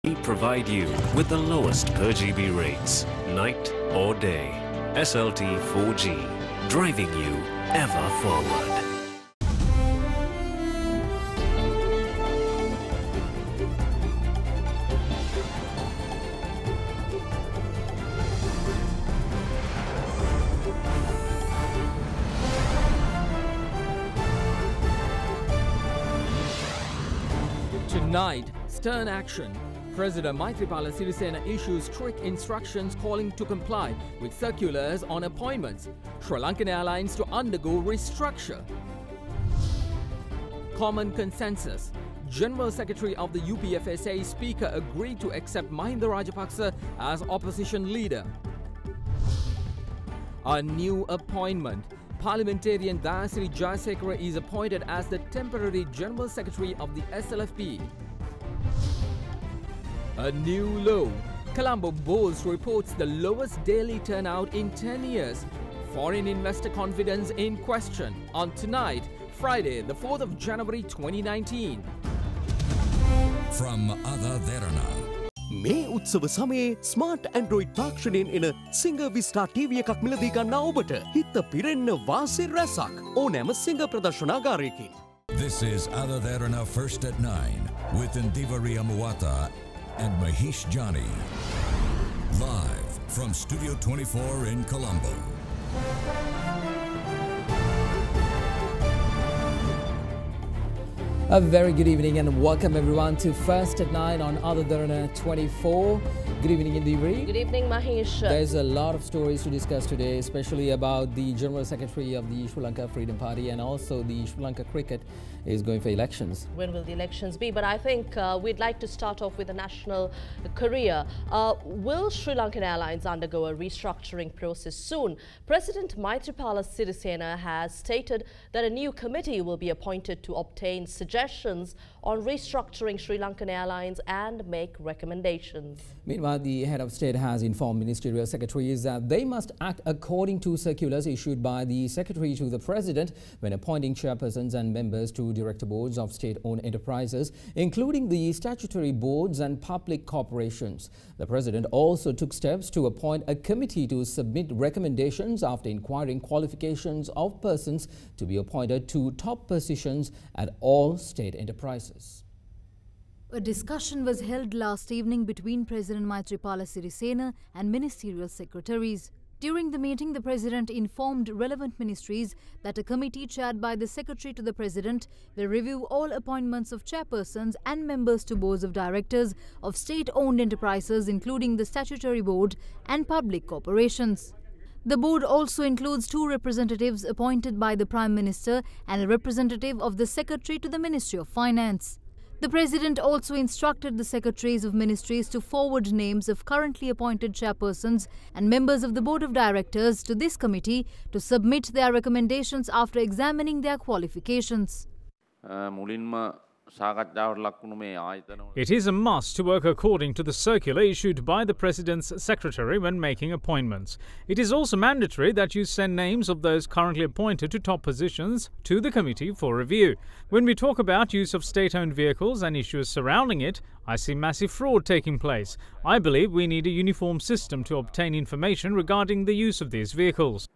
We provide you with the lowest per GB rates, night or day. SLT 4G, driving you ever forward. Tonight, stern action. President Maithripala Sirisena issues strict instructions calling to comply with circulars on appointments. Sri Lankan Airlines to undergo restructure. Common consensus. General Secretary of the UPFSA Speaker agreed to accept Mahinda Rajapaksa as opposition leader. A new appointment. Parliamentarian Dayasiri Jayasekara is appointed as the temporary General Secretary of the SLFP. A new low. Colombo Bulls reports the lowest daily turnout in 10 years. Foreign investor confidence in question on tonight, Friday, the 4th of January 2019. From Ada Derana. මේ උත්සව සමයේ smart Android තාක්ෂණයෙන් එන singer විස්ටා TV එකක් මිලදී ගන්නා ඔබට හිත පිරෙන්න වාසි රැසක් ඕනෑම singer ප්‍රදර්ශනාගාරයකින්. This is Ada Derana First at 9 with Ndivari Amawata and Mahesh Jani. Live from Studio 24 in Colombo. A very good evening and welcome everyone to First at 9 on Ada Derana 24. Good evening, Indivari. Good evening, Mahesh. There's a lot of stories to discuss today, especially about the General Secretary of the Sri Lanka Freedom Party and also the Sri Lanka cricket is going for elections. When will the elections be? But I think we'd like to start off with a national career. Will Sri Lankan Airlines undergo a restructuring process soon? President Maithripala Sirisena has stated that a new committee will be appointed to obtain suggestions on restructuring Sri Lankan Airlines and make recommendations. Meanwhile, the head of state has informed ministerial secretaries that they must act according to circulars issued by the secretary to the president when appointing chairpersons and members to director boards of state-owned enterprises, including the statutory boards and public corporations. The president also took steps to appoint a committee to submit recommendations after inquiring qualifications of persons to be appointed to top positions at all state enterprises. A discussion was held last evening between President Maithripala Sirisena and ministerial secretaries. During the meeting, the President informed relevant ministries that a committee chaired by the Secretary to the President will review all appointments of chairpersons and members to boards of directors of state-owned enterprises, including the statutory board and public corporations. The board also includes 2 representatives appointed by the Prime Minister and a representative of the Secretary to the Ministry of Finance. The President also instructed the secretaries of ministries to forward names of currently appointed chairpersons and members of the Board of Directors to this committee to submit their recommendations after examining their qualifications. It is a must to work according to the circular issued by the President's Secretary when making appointments. It is also mandatory that you send names of those currently appointed to top positions to the committee for review. When we talk about use of state-owned vehicles and issues surrounding it, I see massive fraud taking place. I believe we need a uniform system to obtain information regarding the use of these vehicles.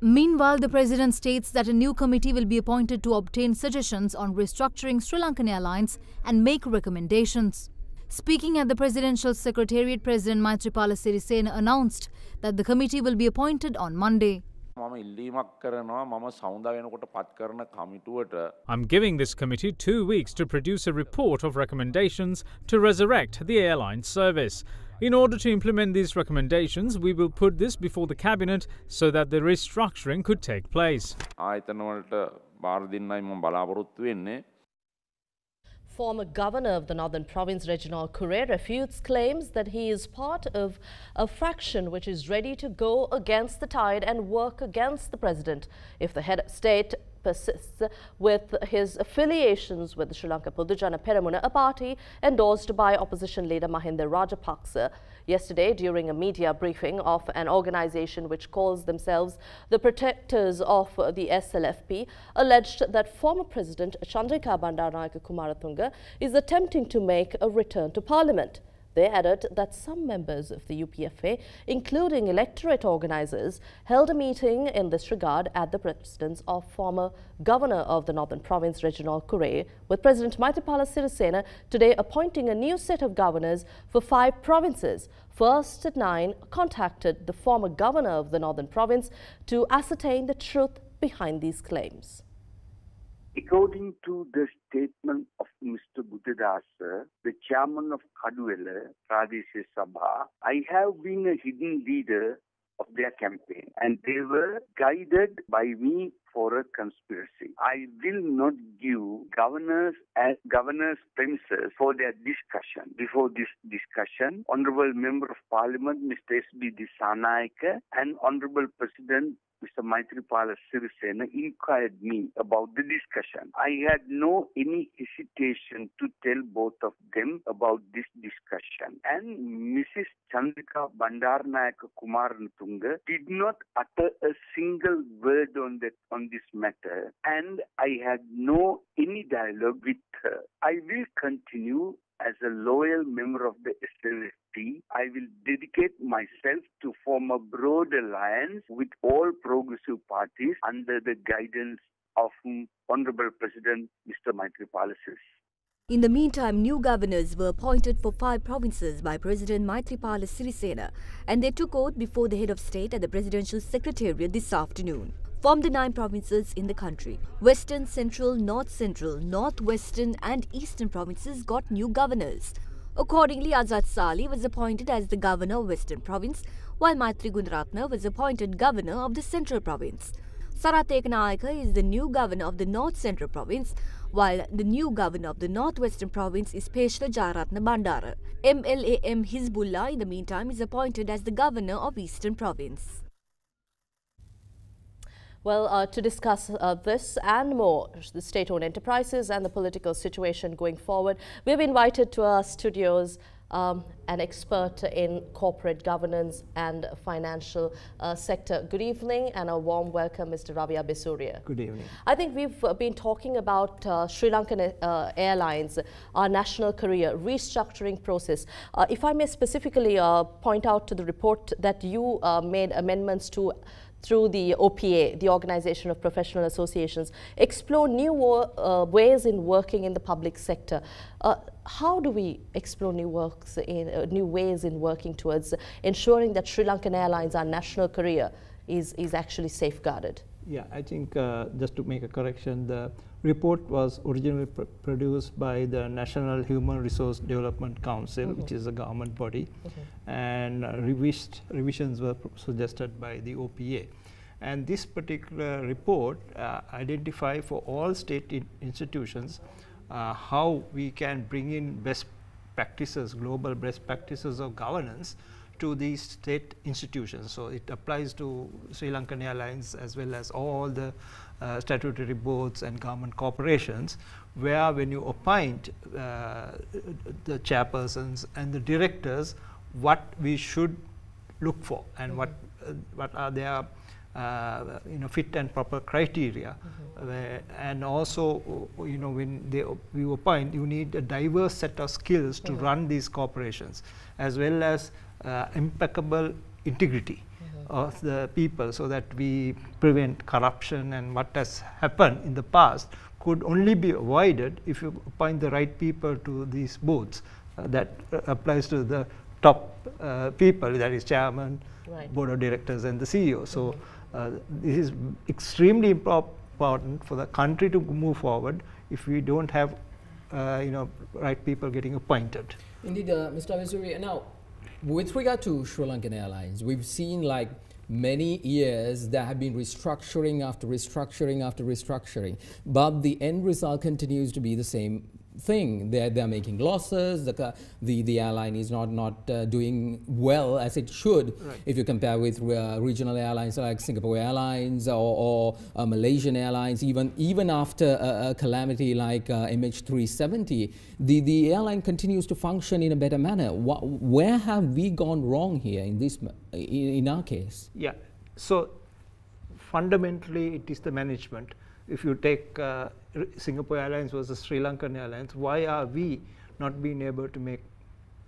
Meanwhile, the President states that a new committee will be appointed to obtain suggestions on restructuring Sri Lankan Airlines and make recommendations. Speaking at the Presidential Secretariat, President Maithripala Sirisena announced that the committee will be appointed on Monday. I'm giving this committee 2 weeks to produce a report of recommendations to resurrect the airline service. In order to implement these recommendations, we will put this before the Cabinet so that the restructuring could take place. Former governor of the Northern Province, Reginald Curre, refutes claims that he is part of a faction which is ready to go against the tide and work against the president if the head of state persists with his affiliations with the Sri Lanka Podujana Peramuna, a party endorsed by opposition leader Mahinda Rajapaksa. Yesterday, during a media briefing of an organization which calls themselves the Protectors of the SLFP, alleged that former President Chandrika Bandaranaike Kumaratunga is attempting to make a return to Parliament. They added that some members of the UPFA, including electorate organizers, held a meeting in this regard at the residence of former Governor of the Northern Province, Reginald Kure, with President Maithripala Sirisena today appointing a new set of governors for 5 provinces. First at 9 contacted the former Governor of the Northern Province to ascertain the truth behind these claims. According to the statement of Mr. Buddhadasa, the chairman of Kaduwela Pradeshiya Sabha, I have been a hidden leader of their campaign and they were guided by me for a conspiracy. I will not give governors as governors' premises for their discussion. Before this discussion, Honorable Member of Parliament Mr. S.B. Dissanayake and Honorable President Mr. Maithripala Sirisena inquired me about the discussion. I had no any hesitation to tell both of them about this discussion. And Mrs. Chandrika Bandaranaike Kumaratunga did not utter a single word on this matter, and I had no any dialogue with her. I will continue as a loyal member of the SLFP. I will dedicate myself to form a broad alliance with all progressive parties under the guidance of Honorable President Mr. Maithripala Sirisena. In the meantime, new governors were appointed for 5 provinces by President Maithripala Sirisena, and they took oath before the head of state at the Presidential Secretariat this afternoon. From the 9 provinces in the country, Western, Central, North Central, Northwestern and Eastern provinces got new governors. Accordingly, Azad Sali was appointed as the governor of Western Province, while Maitri Gunaratna was appointed governor of the Central Province. Sarath Ekanaike is the new governor of the North Central Province, while the new governor of the Northwestern Province is Peshla Jayaratna Bandara. MLAM Hizbullah, in the meantime, is appointed as the governor of Eastern Province. Well, to discuss this and more, the state-owned enterprises and the political situation going forward, we've invited to our studios an expert in corporate governance and financial sector. Good evening and a warm welcome, Mr. Ravi Abesuriya. Good evening. I think we've been talking about Sri Lankan Airlines, our national career restructuring process. If I may specifically point out to the report that you made amendments to through the OPA, the Organization of Professional Associations, explore new ways in working in the public sector. How do we explore new ways in working towards ensuring that Sri Lankan Airlines, our national career, is actually safeguarded? Yeah, I think just to make a correction, the report was originally produced by the National Human Resource Development Council, which is a government body, and revisions were suggested by the OPA. And this particular report identifies for all state institutions how we can bring in best practices, global best practices of governance to these state institutions. So it applies to Sri Lankan Airlines as well as all the statutory boards and government corporations, where when you appoint the chairpersons and the directors, what we should look for and what are their fit and proper criteria, and also when you appoint, you need a diverse set of skills to run these corporations, as well as impeccable integrity of the people, so that we prevent corruption, and what has happened in the past could only be avoided if you appoint the right people to these boards. That applies to the top people, that is chairman, board of directors and the CEO. So this is extremely important for the country to move forward if we don't have right people getting appointed. Indeed, Mr. Abesuriya. Now, with regard to Sri Lankan Airlines, we've seen like many years there have been restructuring after restructuring after restructuring, but the end result continues to be the same. thing. They're making losses. The airline is not doing well as it should. Right. If you compare with regional airlines like Singapore Airlines or Malaysian Airlines, even after a calamity like MH370, the airline continues to function in a better manner. Where have we gone wrong here in our case? Yeah. So fundamentally, it is the management. If you take Singapore Airlines versus Sri Lankan Airlines, why are we not being able to make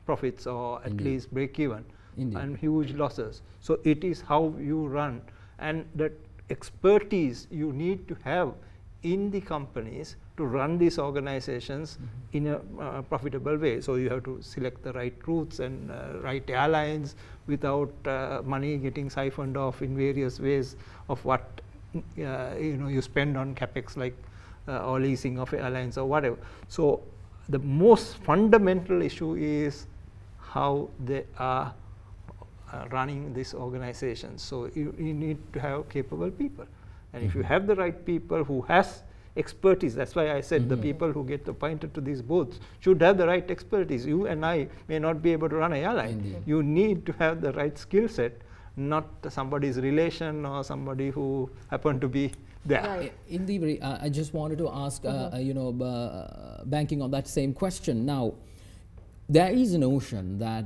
profits or at least break even and huge losses? So it is how you run, and that expertise you need to have in the companies to run these organizations in a profitable way. So you have to select the right routes and right airlines without money getting siphoned off in various ways of what you spend on capex, like or leasing of airlines or whatever. So the most fundamental issue is how they are running these organizations. So you need to have capable people, and if you have the right people who has expertise, that's why I said the people who get appointed to these boards should have the right expertise. You and I may not be able to run an airline. You need to have the right skill set, not somebody's relation or somebody who happened to be there. Right. Indeed, I just wanted to ask, banking on that same question. Now, there is a notion that,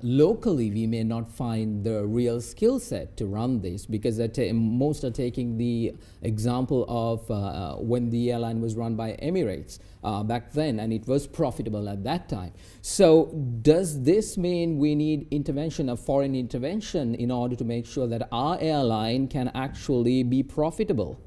locally we may not find the real skill set to run this, because most are taking the example of when the airline was run by Emirates back then, and it was profitable at that time. So does this mean we need intervention, a foreign intervention, in order to make sure that our airline can actually be profitable?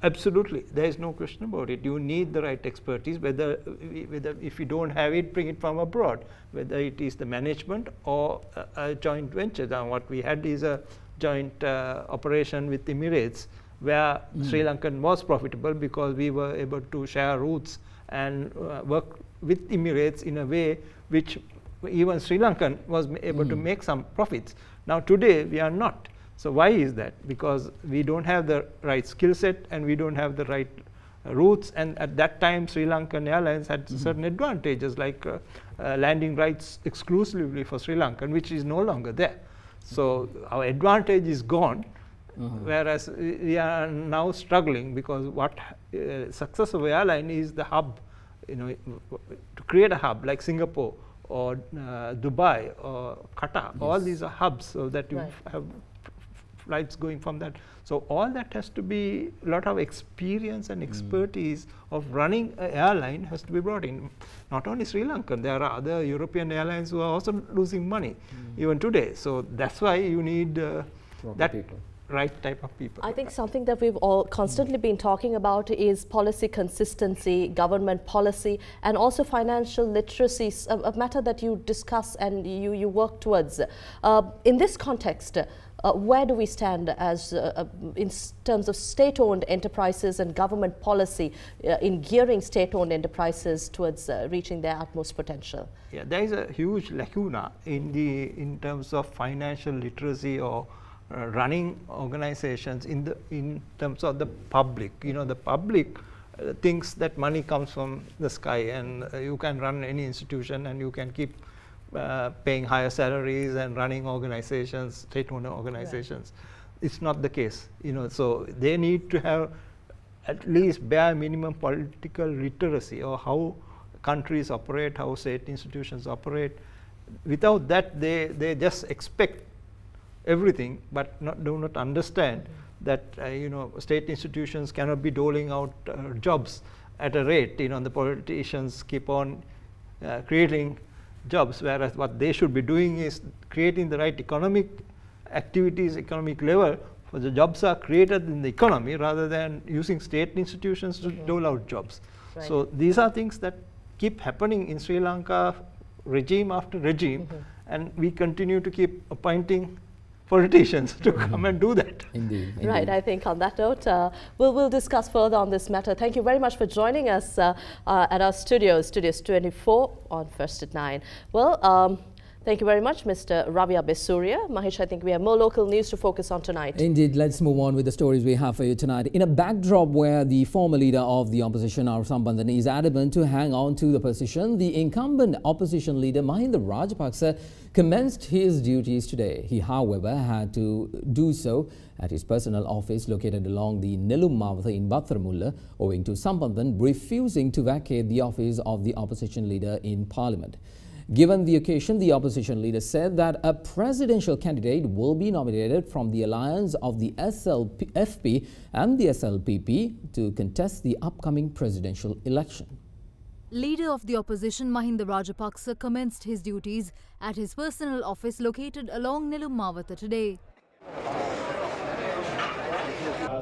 Absolutely, there is no question about it. You need the right expertise, whether if you don't have it, bring it from abroad, whether it is the management or a joint venture. Now what we had is a joint operation with Emirates, where Sri Lankan was profitable because we were able to share routes and work with Emirates in a way which even Sri Lankan was able to make some profits. Now today we are not. So why is that? Because we don't have the right skill set and we don't have the right routes, and at that time Sri Lankan Airlines had certain advantages, like landing rights exclusively for Sri Lankan, which is no longer there. So our advantage is gone, whereas we are now struggling, because what success of airline is the hub, to create a hub like Singapore or Dubai or Qatar. All these are hubs, so that you have flights going from that. So all that has to be, a lot of experience and expertise of running an airline has to be brought in. Not only Sri Lankan, there are other European airlines who are also losing money even today. So that's why you need that right type of people. I think something that we've all constantly been talking about is policy consistency, government policy, and also financial literacy, a matter that you discuss and you work towards. In this context, where do we stand as in terms of state-owned enterprises and government policy in gearing state-owned enterprises towards reaching their utmost potential? Yeah, there is a huge lacuna in terms of financial literacy or running organizations in terms of the public. The public thinks that money comes from the sky, and you can run any institution and you can keep paying higher salaries and running organizations, state-owned organizations. It's not the case, so they need to have at least bare minimum political literacy, or how countries operate, how state institutions operate. Without that, they just expect everything, but do not understand that state institutions cannot be doling out jobs at a rate. The politicians keep on creating jobs, whereas what they should be doing is creating the right economic activities, economic level, for the jobs are created in the economy rather than using state institutions to dole out jobs. Right. So these are things that keep happening in Sri Lanka, regime after regime, and we continue to keep appointing politicians to come and do that. Indeed. Right, I think on that note, we'll discuss further on this matter. Thank you very much for joining us at our studios 24 on First at 9. Well, Thank you very much, Mr. Ravia Besuria. Mahesh, I think we have more local news to focus on tonight. Indeed, let's move on with the stories we have for you tonight. In a backdrop where the former leader of the opposition, R. Sambandhan, is adamant to hang on to the position, the incumbent opposition leader, Mahinda Rajapaksa, commenced his duties today. He, however, had to do so at his personal office located along the Nelum Mawatha in Bathramulla, owing to Sambandhan refusing to vacate the office of the opposition leader in Parliament. Given the occasion, the opposition leader said that a presidential candidate will be nominated from the alliance of the SLFP and the SLPP to contest the upcoming presidential election. Leader of the opposition Mahinda Rajapaksa commenced his duties at his personal office located along Nelum Mawatha today.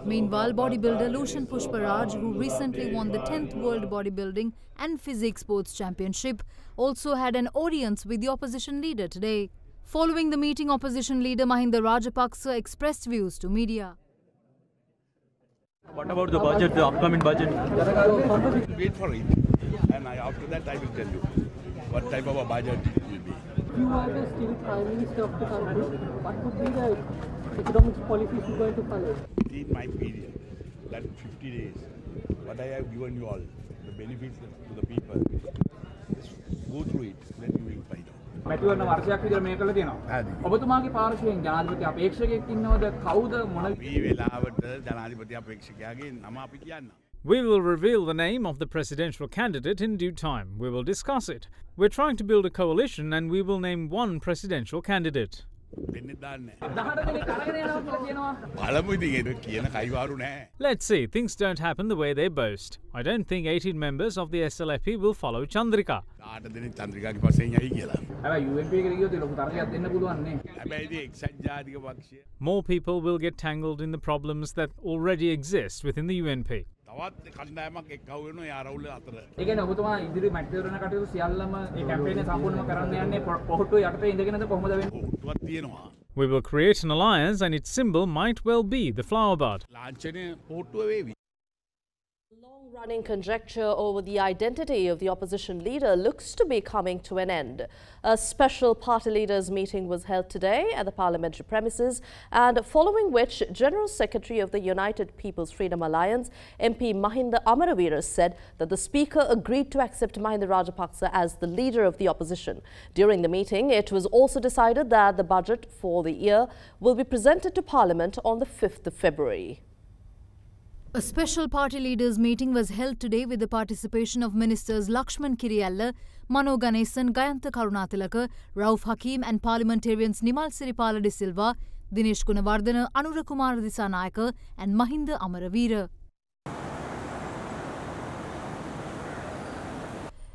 Meanwhile, bodybuilder Lushan Pushparaj, who recently won the 10th World Bodybuilding and Physique Sports Championship, also had an audience with the opposition leader today. Following the meeting, opposition leader Mahinda Rajapaksa expressed views to media. What about the budget, the upcoming budget? Wait for it, and after that I will tell you what type of a budget it will be. You are the still Prime Minister of the country. What would be the economic policies you are going to follow? In my period, that 50 days, what I have given you all, the benefits to the people, just go through it, then you will find out. මැතිවරණ වර්ෂයක් විතර මේක කළා තියෙනවා. ඔබතුමාගේ පාර්ශවයෙන් ජනාධිපති අපේක්ෂකයෙක් ඉන්නවද? කවුද මොන මේ වෙලාවට ජනාධිපති අපේක්ෂකයාගේ නම අපි කියන්න. We will reveal the name of the presidential candidate in due time. We will discuss it. We're trying to build a coalition and we will name one presidential candidate. Let's see, things don't happen the way they boast. I don't think 18 members of the SLFP will follow Chandrika. More people will get tangled in the problems that already exist within the UNP. We will create an alliance and its symbol might well be the flower bud. Long-running conjecture over the identity of the opposition leader looks to be coming to an end. A special party leaders meeting was held today at the parliamentary premises, and following which General Secretary of the United People's Freedom Alliance, MP Mahinda Amaraveera, said that the Speaker agreed to accept Mahinda Rajapaksa as the leader of the opposition. During the meeting, it was also decided that the budget for the year will be presented to Parliament on the 5th of February. A special party leaders meeting was held today with the participation of Ministers Lakshman Kiriyalla, Mano Ganesan, Gayantha Karunatilaka, Rauf Hakim and parliamentarians Nimal Siripala de Silva, Dinesh Gunawardena, Anura Kumar Disanayaka and Mahinda Amaraveera.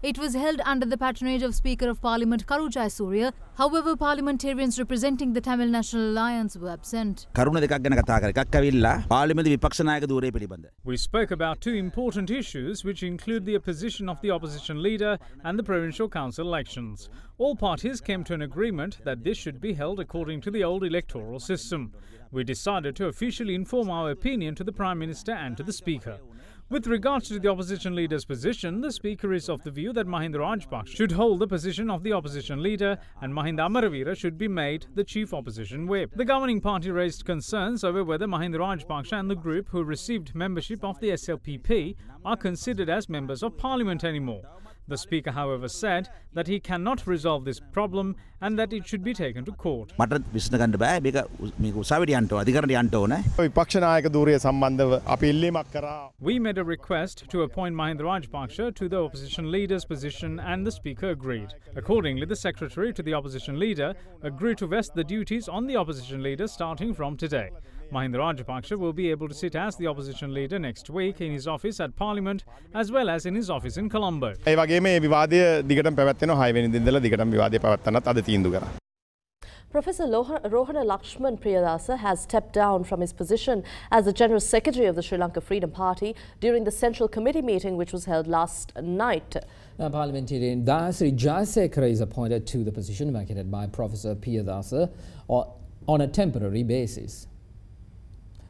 It was held under the patronage of Speaker of Parliament Karu Jayasuriya. However, parliamentarians representing the Tamil National Alliance were absent. We spoke about two important issues which include the opposition of the opposition leader and the provincial council elections. All parties came to an agreement that this should be held according to the old electoral system. We decided to officially inform our opinion to the Prime Minister and to the Speaker. With regards to the opposition leader's position, the Speaker is of the view that Mahinda Rajapaksa should hold the position of the opposition leader and Mahinda Amaraveera should be made the chief opposition whip. The governing party raised concerns over whether Mahinda Rajapaksa and the group who received membership of the SLPP are considered as members of parliament anymore. The Speaker, however, said that he cannot resolve this problem and that it should be taken to court. We made a request to appoint Mahinda Rajapaksa to the opposition leader's position and the Speaker agreed. Accordingly, the Secretary to the opposition leader agreed to vest the duties on the opposition leader starting from today. Mahinda Rajapaksa will be able to sit as the opposition leader next week in his office at Parliament as well as in his office in Colombo. Professor Rohana Lakshman Priyadasa has stepped down from his position as the General Secretary of the Sri Lanka Freedom Party during the Central Committee meeting which was held last night. Now, parliamentarian Dayasri Jayasekara is appointed to the position vacated by Professor Priyadasa on a temporary basis.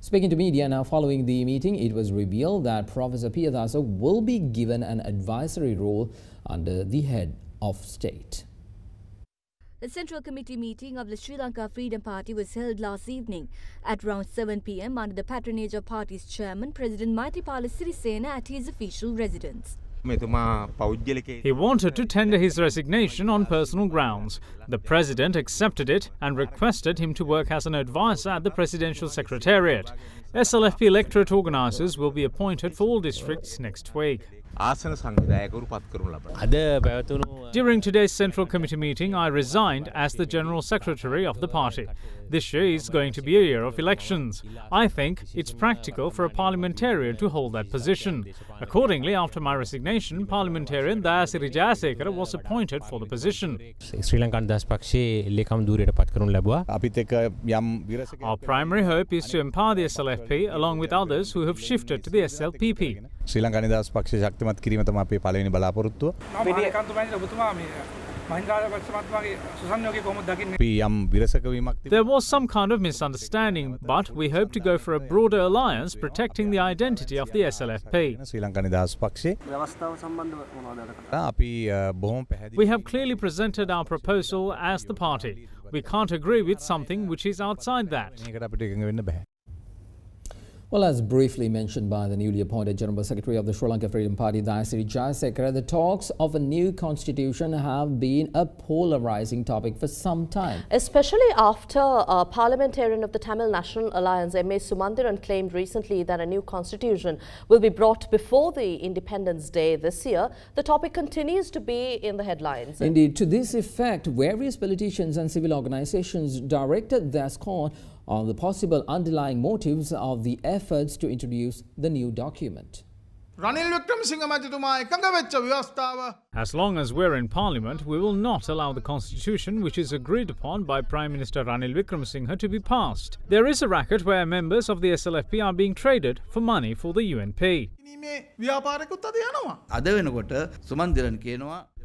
Speaking to media now following the meeting, it was revealed that Professor Priyadasa will be given an advisory role under the head of state. The Central Committee meeting of the Sri Lanka Freedom Party was held last evening at around 7 p.m. under the patronage of party's chairman, President Maithripala Sirisena, at his official residence. He wanted to tender his resignation on personal grounds. The president accepted it and requested him to work as an advisor at the presidential secretariat. SLFP electorate organisers will be appointed for all districts next week. During today's Central Committee meeting, I resigned as the General Secretary of the party. This year is going to be a year of elections. I think it's practical for a parliamentarian to hold that position. Accordingly, after my resignation, parliamentarian Dayasiri Jayasekara was appointed for the position. Our primary hope is to empower the SLFP along with others who have shifted to the SLPP. ශ්‍රී ලංකා නිදහස් පක්ෂය ශක්තිමත් කිරීම තමයි අපේ පළවෙනි බලාපොරොත්තුව. There was some kind of misunderstanding, but we hope to go for a broader alliance protecting the identity of the SLFP. ශ්‍රී ලංකා නිදහස් පක්ෂය We have clearly presented our proposal as the party. We can't agree with something which is outside that. Well, as briefly mentioned by the newly appointed General Secretary of the Sri Lanka Freedom Party, Dayasiri Jayasekara, the talks of a new constitution have been a polarizing topic for some time. Especially after a parliamentarian of the Tamil National Alliance, M.A. Sumandiran, claimed recently that a new constitution will be brought before the Independence Day this year. The topic continues to be in the headlines. Indeed, to this effect, various politicians and civil organizations directed their scorn on the possible underlying motives of the efforts to introduce the new document. As long as we're in Parliament, we will not allow the constitution which is agreed upon by Prime Minister Ranil Wickremesinghe to be passed. There is a racket where members of the SLFP are being traded for money for the UNP.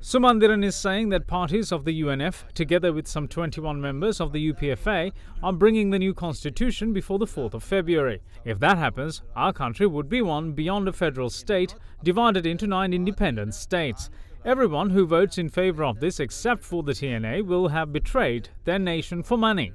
Sumandiran is saying that parties of the UNF, together with some 21 members of the UPFA, are bringing the new constitution before the 4th of February. If that happens, our country would be one beyond a federal state, divided into 9 independent states. Everyone who votes in favour of this, except for the TNA, will have betrayed their nation for money.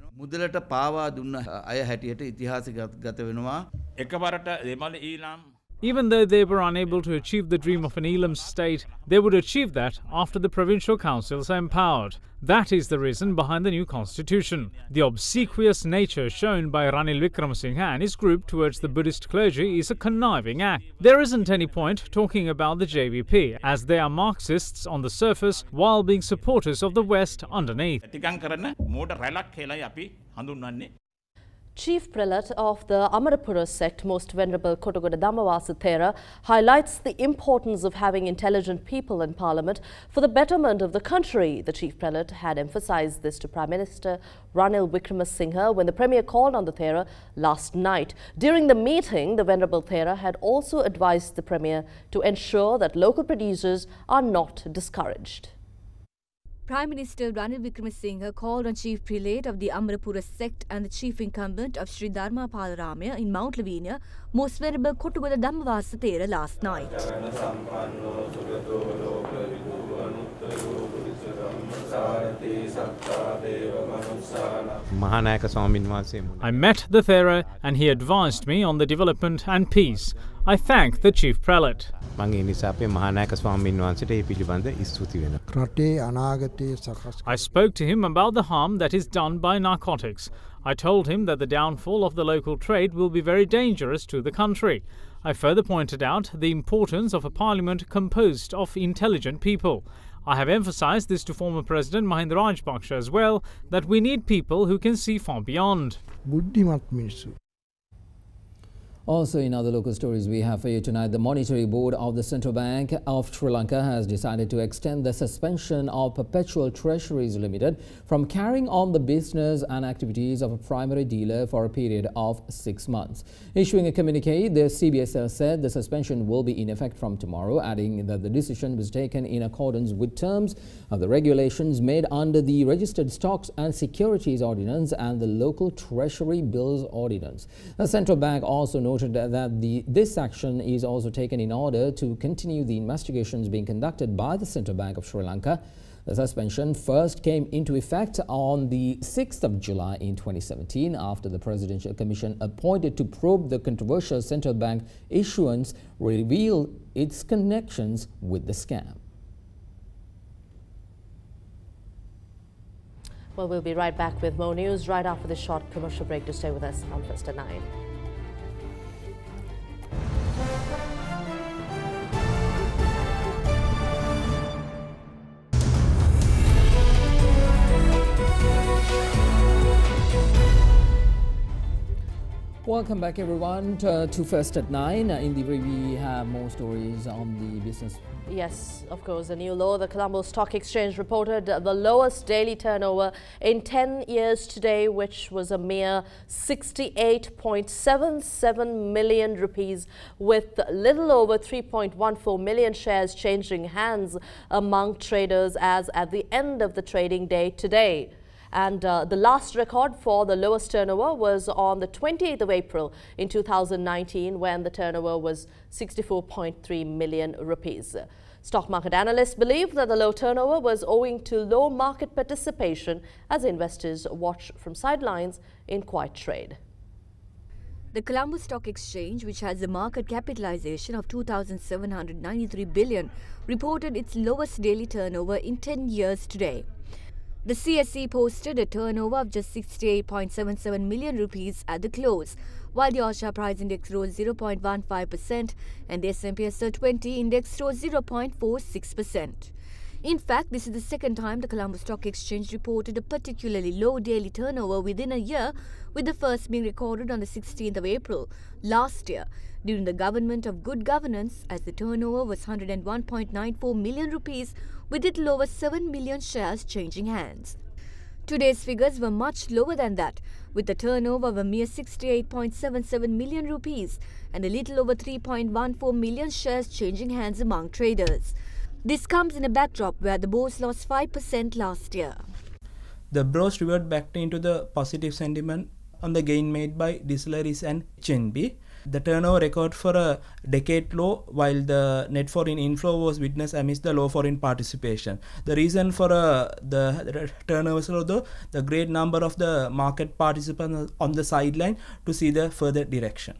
Even though they were unable to achieve the dream of an Elam state, they would achieve that after the provincial councils are empowered. That is the reason behind the new constitution. The obsequious nature shown by Ranil Wickremesinghe and his group towards the Buddhist clergy is a conniving act. There isn't any point talking about the JVP, as they are Marxists on the surface while being supporters of the West underneath. Chief Prelate of the Amarapura sect, Most Venerable Kottagoda Dhammawasa Thera, highlights the importance of having intelligent people in Parliament for the betterment of the country. The Chief Prelate had emphasised this to Prime Minister Ranil Wickremesinghe when the Premier called on the Thera last night. During the meeting, the Venerable Thera had also advised the Premier to ensure that local producers are not discouraged. Prime Minister Ranil Wickremesinghe called on Chief Prelate of the Amarapura sect and the Chief Incumbent of Sri Dharma Palaramaya in Mount Lavinia, Most Venerable Kottagoda Dhammawasa Thera, last night. I met the Thera and he advised me on the development and peace. I thank the Chief Prelate. I spoke to him about the harm that is done by narcotics. I told him that the downfall of the local trade will be very dangerous to the country. I further pointed out the importance of a parliament composed of intelligent people. I have emphasized this to former President Mahinda Rajapaksa as well, that we need people who can see far beyond. Also, in other local stories we have for you tonight, the Monetary Board of the Central Bank of Sri Lanka has decided to extend the suspension of Perpetual Treasuries Limited from carrying on the business and activities of a primary dealer for a period of 6 months. Issuing a communique, the CBSL said the suspension will be in effect from tomorrow, adding that the decision was taken in accordance with terms of the regulations made under the Registered Stocks and Securities Ordinance and the Local Treasury Bills Ordinance. The Central Bank also noted that this action is also taken in order to continue the investigations being conducted by the Central Bank of Sri Lanka. The suspension first came into effect on the 6th of July in 2017 after the Presidential Commission appointed to probe the controversial central bank issuance revealed its connections with the scam. Well, we'll be right back with more news right after this short commercial break. To stay with us on First at 9. Welcome back everyone to First at 9. In the break we have more stories on the business. Yes, of course, a new law. The Colombo Stock Exchange reported the lowest daily turnover in 10 years today, which was a mere 68.77 million rupees, with little over 3.14 million shares changing hands among traders as at the end of the trading day today. And the last record for the lowest turnover was on the 28th of April in 2019, when the turnover was 64.3 million rupees. Stock market analysts believe that the low turnover was owing to low market participation as investors watch from sidelines in quiet trade. The Colombo Stock Exchange, which has a market capitalization of 2,793 billion, reported its lowest daily turnover in 10 years today. The CSE posted a turnover of just 68.77 million rupees at the close, while the All-Share Price Index rose 0.15% and the S&P SL20 Index rose 0.46%. In fact, this is the second time the Colombo Stock Exchange reported a particularly low daily turnover within a year, with the first being recorded on the 16th of April last year during the government of good governance, as the turnover was 101.94 million rupees, with little over 7 million shares changing hands. Today's figures were much lower than that, with a turnover of a mere 68.77 million rupees and a little over 3.14 million shares changing hands among traders. This comes in a backdrop where the bourse lost 5% last year. The bourse reverted back into the positive sentiment on the gain made by distilleries and HNB. The turnover record for a decade low, while the net foreign inflow was witnessed amidst the low foreign participation. The reason for the turnover is although the great number of the market participants on the sideline to see the further direction.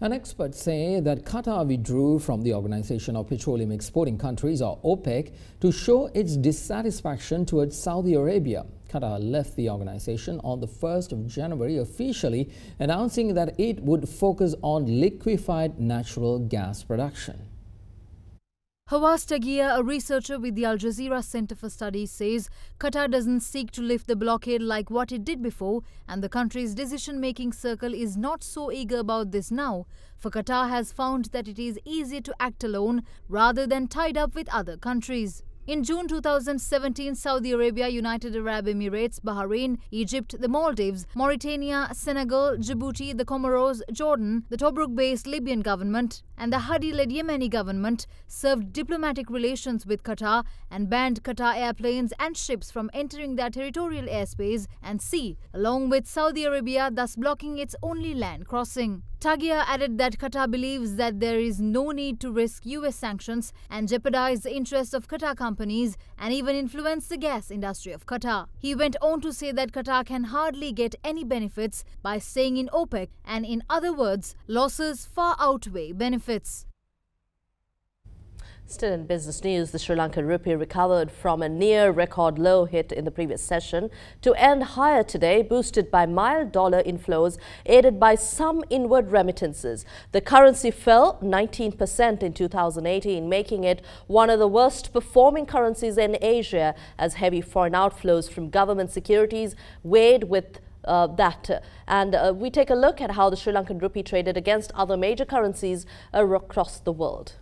And experts say that Qatar withdrew from the Organization of Petroleum Exporting Countries, or OPEC, to show its dissatisfaction towards Saudi Arabia. Qatar left the organization on the 1st of January, officially announcing that it would focus on liquefied natural gas production. Hawas Tagia, a researcher with the Al Jazeera Center for Studies, says Qatar doesn't seek to lift the blockade like what it did before, and the country's decision-making circle is not so eager about this now, for Qatar has found that it is easier to act alone rather than tied up with other countries. In June 2017, Saudi Arabia, United Arab Emirates, Bahrain, Egypt, the Maldives, Mauritania, Senegal, Djibouti, the Comoros, Jordan, the Tobruk-based Libyan government and the Hadi-led Yemeni government served diplomatic relations with Qatar and banned Qatar airplanes and ships from entering their territorial airspace and sea, along with Saudi Arabia thus blocking its only land crossing. Tagia added that Qatar believes that there is no need to risk US sanctions and jeopardize the interests of Qatar companies and even influence the gas industry of Qatar. He went on to say that Qatar can hardly get any benefits by staying in OPEC, and in other words, losses far outweigh benefits. Still in business news, the Sri Lankan rupee recovered from a near record low hit in the previous session to end higher today, boosted by mild dollar inflows aided by some inward remittances. The currency fell 19% in 2018, making it one of the worst performing currencies in Asia, as heavy foreign outflows from government securities weighed with that. And we take a look at how the Sri Lankan rupee traded against other major currencies across the world.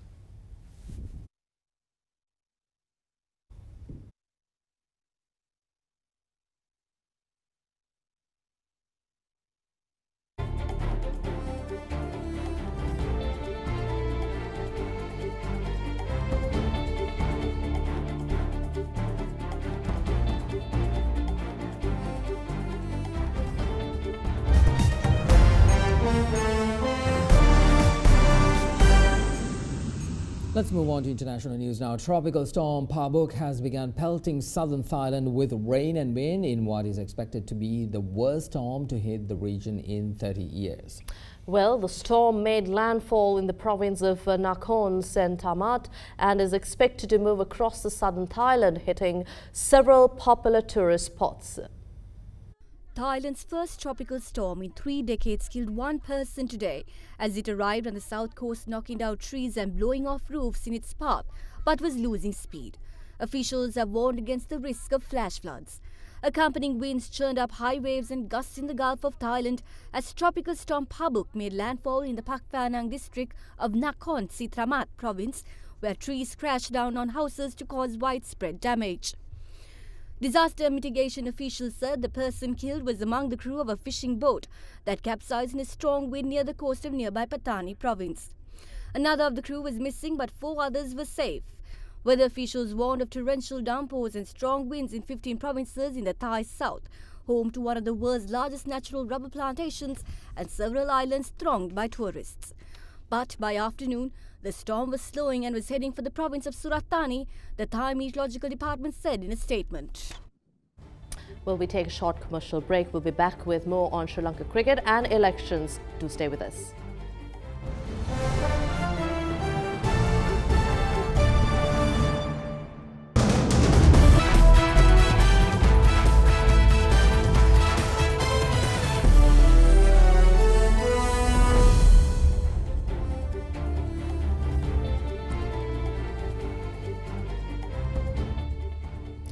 Let's move on to international news now. Tropical storm Pabuk has begun pelting southern Thailand with rain and wind in what is expected to be the worst storm to hit the region in 30 years. Well, the storm made landfall in the province of Nakhon Sentamat and is expected to move across the southern Thailand, hitting several popular tourist spots. Thailand's first tropical storm in 3 decades killed 1 person today as it arrived on the south coast, knocking down trees and blowing off roofs in its path, but was losing speed. Officials have warned against the risk of flash floods. Accompanying winds churned up high waves and gusts in the Gulf of Thailand as tropical storm Pabuk made landfall in the Pak Phanang district of Nakhon Sitamat province, where trees crashed down on houses to cause widespread damage. Disaster mitigation officials said the person killed was among the crew of a fishing boat that capsized in a strong wind near the coast of nearby Pattani province. Another of the crew was missing, but 4 others were safe. Weather officials warned of torrential downpours and strong winds in 15 provinces in the Thai south, home to one of the world's largest natural rubber plantations and several islands thronged by tourists. But by afternoon, the storm was slowing and was heading for the province of Surat Thani, the Thai Meteorological Department said in a statement. Well, we take a short commercial break. We'll be back with more on Sri Lanka cricket and elections. Do stay with us.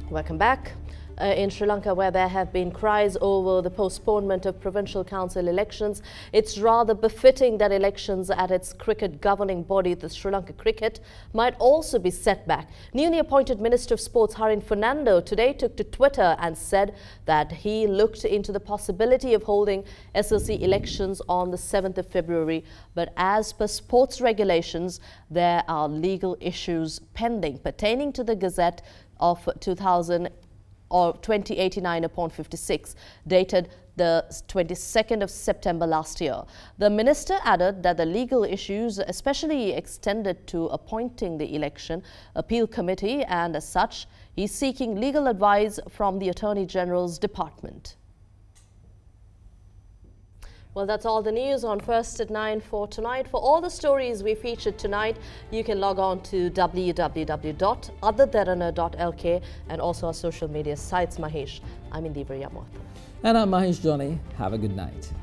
Welcome back. In Sri Lanka, where there have been cries over the postponement of provincial council elections, it's rather befitting that elections at its cricket governing body, the Sri Lanka Cricket, might also be set back. Newly appointed Minister of Sports Harin Fernando today took to Twitter and said that he looked into the possibility of holding SLC elections on the 7th of February. But as per sports regulations, there are legal issues pending pertaining to the Gazette of 2089/56, dated the 22nd of September last year. The minister added that the legal issues especially extended to appointing the election appeal committee, and as such, he is seeking legal advice from the Attorney General's department. Well, that's all the news on First at 9 for tonight. For all the stories we featured tonight, you can log on to www.otherderana.lk and also our social media sites. Mahesh, I'm Indira Yamwatha. And I'm Mahesh Johnny. Have a good night.